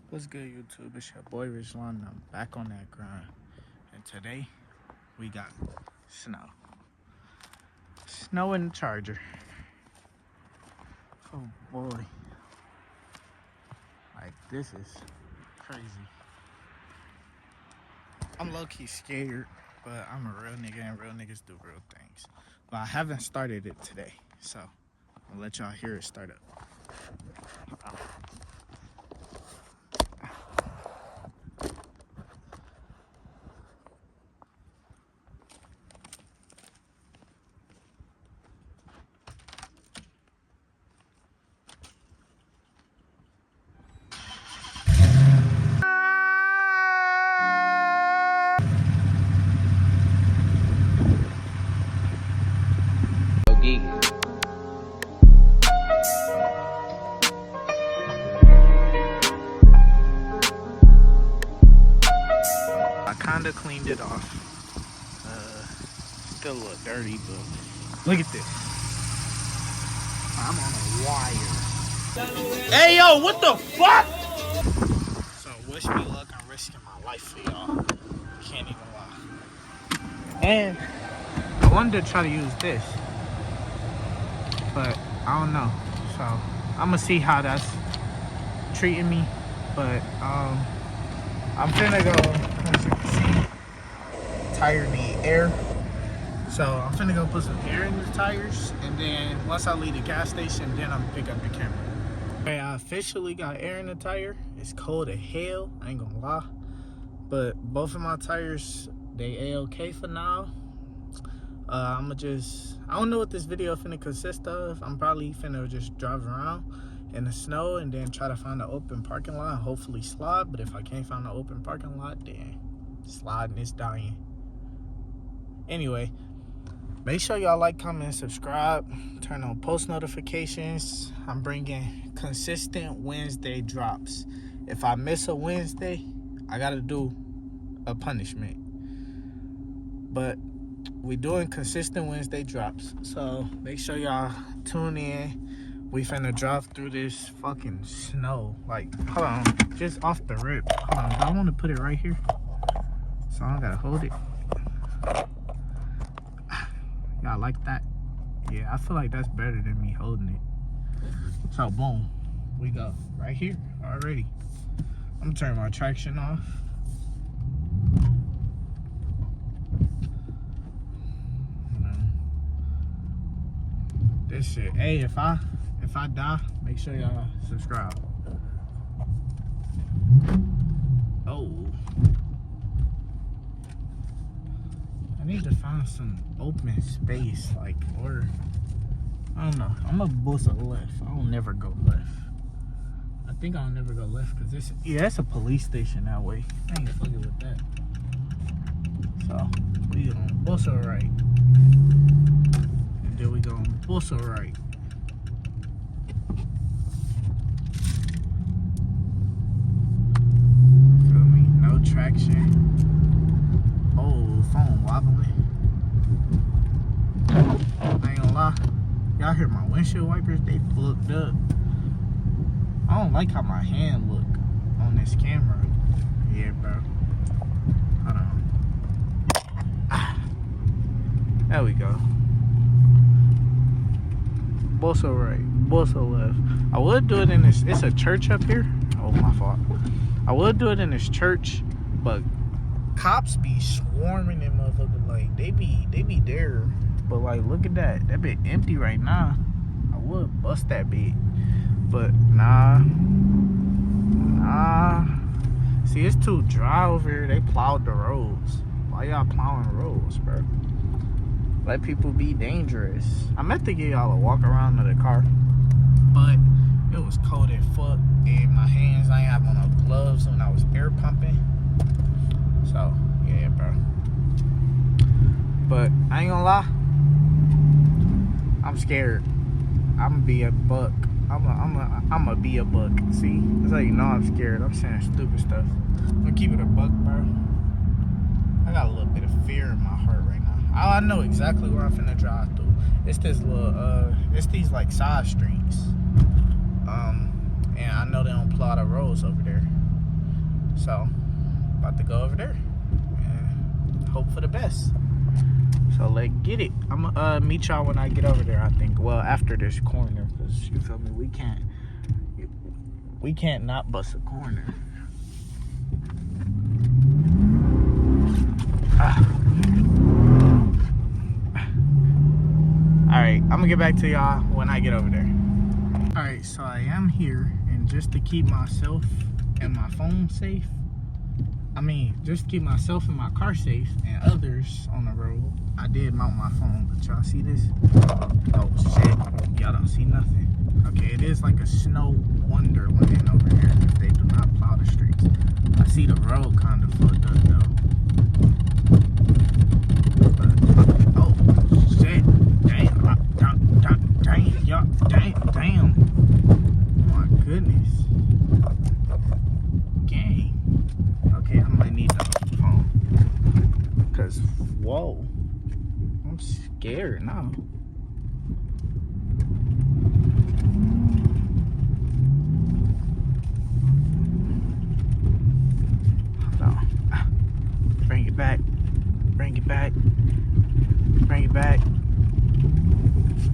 What's good, YouTube? It's your boy Rizwan, and I'm back on that grind. And today we got snow. Snow in the Charger. Oh boy. Like, this is crazy. I'm low-key scared, but I'm a real nigga and real niggas do real things. But I haven't started it today, so I'll let y'all hear it start up. Hold on. I kinda cleaned it off. Still a little dirty, but look at this. I'm on a wire. Hey yo, what the fuck? So wish me luck. I'm risking my life for y'all. Can't even lie. And I wanted to try to use this, but I don't know. So I'm gonna see how that's treating me. But I'm finna go, as you can see, tire need air. So I'm finna go put some air in the tires, and then once I leave the gas station, then I'm gonna pick up the camera. Okay, I officially got air in the tire. It's cold as hell, I ain't gonna lie. But both of my tires, they A-okay for now. I don't know what this video finna consist of. I'm probably finna just drive around in the snow and then try to find an open parking lot and hopefully slide. But if I can't find an open parking lot, then sliding is dying. Anyway, make sure y'all like, comment, and subscribe. Turn on post notifications. I'm bringing consistent Wednesday drops. If I miss a Wednesday, I gotta do a punishment. But we doing consistent Wednesday drops. So make sure y'all tune in. We finna drive through this fucking snow. Like, hold on, just off the rip. Hold on, I wanna put it right here, so I don't gotta hold it. Y'all like that? Yeah, I feel like that's better than me holding it. So boom, we go right here already. I'm gonna turn my traction off. This shit. Hey, if I die, make sure y'all subscribe. Oh, I need to find some open space, like, or I don't know. I'm gonna boost a left. I don't never go left. I think I'll never go left because this, yeah, that's a police station that way. I ain't fucking with that. So we gonna boost a right, and then we gonna boost a right. Feel me? No traction. Oh, phone wobbling. I ain't gonna lie. Y'all hear my windshield wipers? They plugged up. I don't like how my hand look on this camera. Yeah, bro. Hold on. There we go. Bosso right, Bosso left. I would do it in this. It's a church up here. Oh, my fault. I would do it in this church, but cops be swarming them motherfuckers. Like, they be there. But like, look at that. That bit empty right now. I would bust that bit, but nah. See, it's too dry over here. They plowed the roads. Why y'all plowing roads, bro? Let people be dangerous. I meant to give y'all a walk around to the car, but it was cold as fuck, and my hands, I ain't have on no gloves when I was air pumping. So yeah, bro. But I ain't gonna lie, I'm scared. I'm gonna be a buck. I'm gonna be a buck. See, that's how you know I'm scared. I'm saying stupid stuff. I'm gonna keep it a buck, bro. I got a little bit of fear in my heart right now. I know exactly where I'm finna drive through. It's this little, it's these like side streets. And I know they don't plow the roads over there. So, about to go over there and hope for the best. So let's get it. I'm gonna meet y'all when I get over there, I think. Well, after this corner, because you feel me, we can't not bust a corner. Alright, I'm gonna get back to y'all when I get over there. Alright, so I am here, and just to keep myself and my phone safe, just to keep myself and my car safe and others on the road, I did mount my phone. But y'all see this? Oh shit, y'all don't see nothing. Okay, it is like a snow wonderland over here if they do not plow the streets. I see the road kind of fucked up though. But, oh shit, damn, y'all, damn. Oh my goodness. Gang. Okay, I might need the phone. Cause, whoa. I'm scared now. Hold on. Bring it back. Bring it back. Bring it back.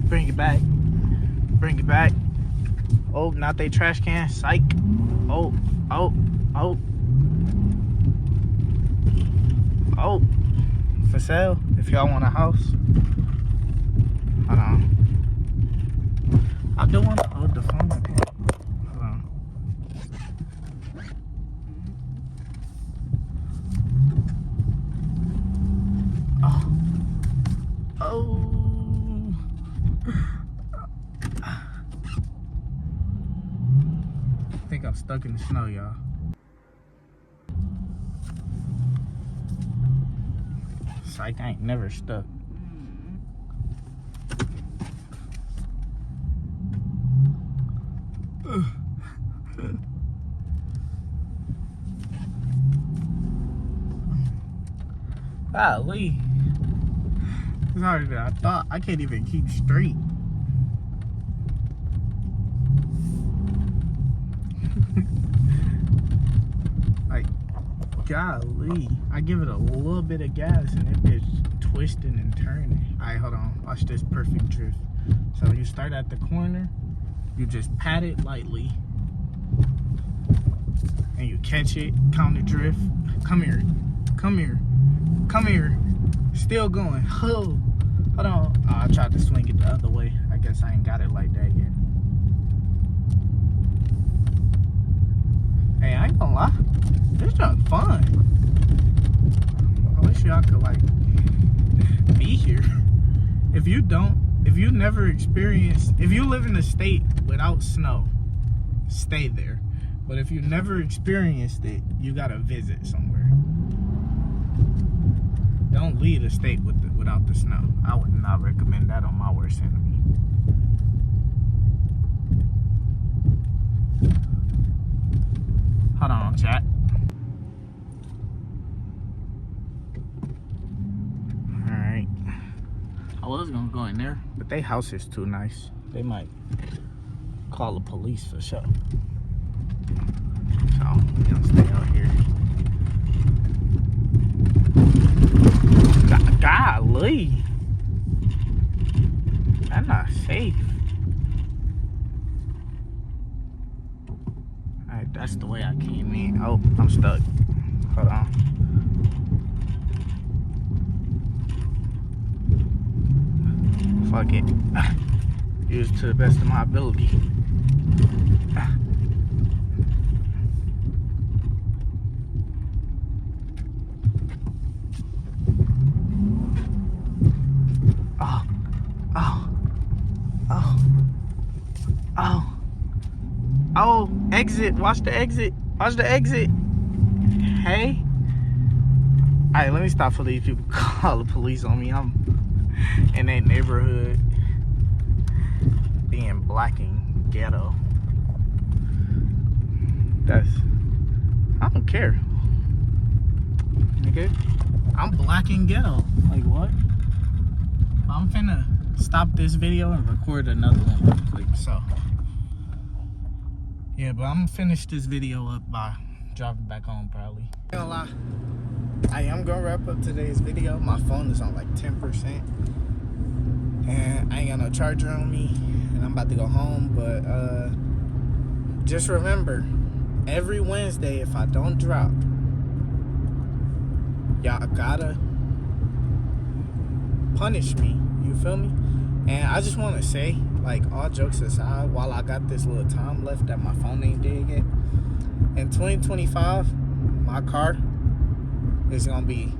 Bring it back. Bring it back. Oh, not they trash can. Psych. Oh. For sale. If y'all want a house. Hold on. I do want to hold the phone up here. Hold on. I think I'm stuck in the snow, y'all. Psych, I ain't never stuck. Golly. It's harder than I thought. I can't even keep straight. Like, golly. I give it a little bit of gas and it bitch twisting and turning. Alright, hold on. Watch this perfect drift. So you start at the corner, you just pat it lightly, and you catch it, counter drift. Come here. Come here. Come here. Still going. Oh, hold on. Oh, I tried to swing it the other way. I guess I ain't got it like that yet. Hey, I ain't gonna lie. This junk fun. I wish y'all could like be here. If you never experienced, if you live in a state without snow, stay there. But if you never experienced it, you gotta visit somewhere. Don't leave a state without the snow. I would not recommend that on my worst enemy. Hold on, chat. Alright. I was gonna go in there, but they house is too nice. They might call the police for sure. So, I'm gonna stay out here. Golly. That's not safe. Alright, that's the way I came in. Oh, I'm stuck. Hold on. Fuck it. Use it to the best of my ability. Oh, exit. Watch the exit. Watch the exit. Hey. Alright, let me stop for these people call the police on me. I'm in that neighborhood being black and ghetto. I don't care. Okay? I'm black and ghetto. Like what? I'm finna stop this video and record another one real quick, so. Yeah, but I'm gonna finish this video up by driving back home probably. Gonna lie, I am gonna wrap up today's video. My phone is on like 10%, and I ain't got no charger on me, and I'm about to go home. But just remember, every Wednesday, if I don't drop, y'all gotta punish me. You feel me? And I just want to say, like, all jokes aside, while I got this little time left that my phone ain't dead yet, in 2025, my car is gonna be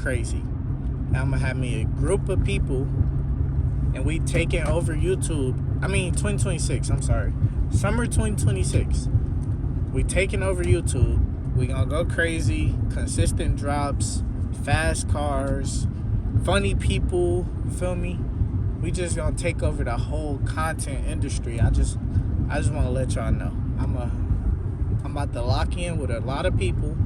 crazy. And I'm gonna have me a group of people, and we taking over YouTube. 2026. I'm sorry, summer 2026. We taking over YouTube. We gonna go crazy. Consistent drops, fast cars, funny people. You feel me? We just gonna take over the whole content industry. I just want to let y'all know. I'm about to lock in with a lot of people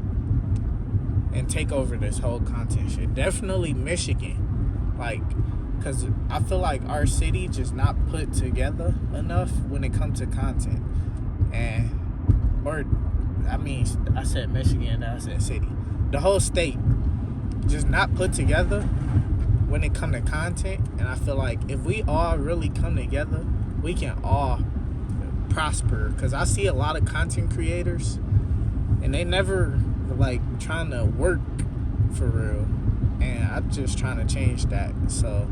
and take over this whole content shit. Definitely Michigan, like, cause I feel like our city just not put together enough when it comes to content. I said Michigan, I said city. The whole state just not put together when it come to content. And I feel like if we all really come together, we can all prosper. Because I see a lot of content creators, and they never like trying to work for real, and I'm just trying to change that. So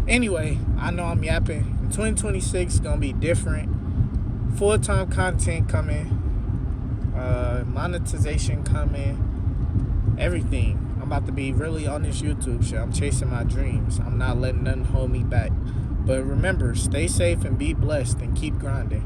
anyway, I know I'm yapping. 2026 is gonna be different. Full-time content coming, monetization coming, everything. I'm about to be really on this YouTube shit. I'm chasing my dreams. I'm not letting nothing hold me back. But remember, stay safe and be blessed and keep grinding.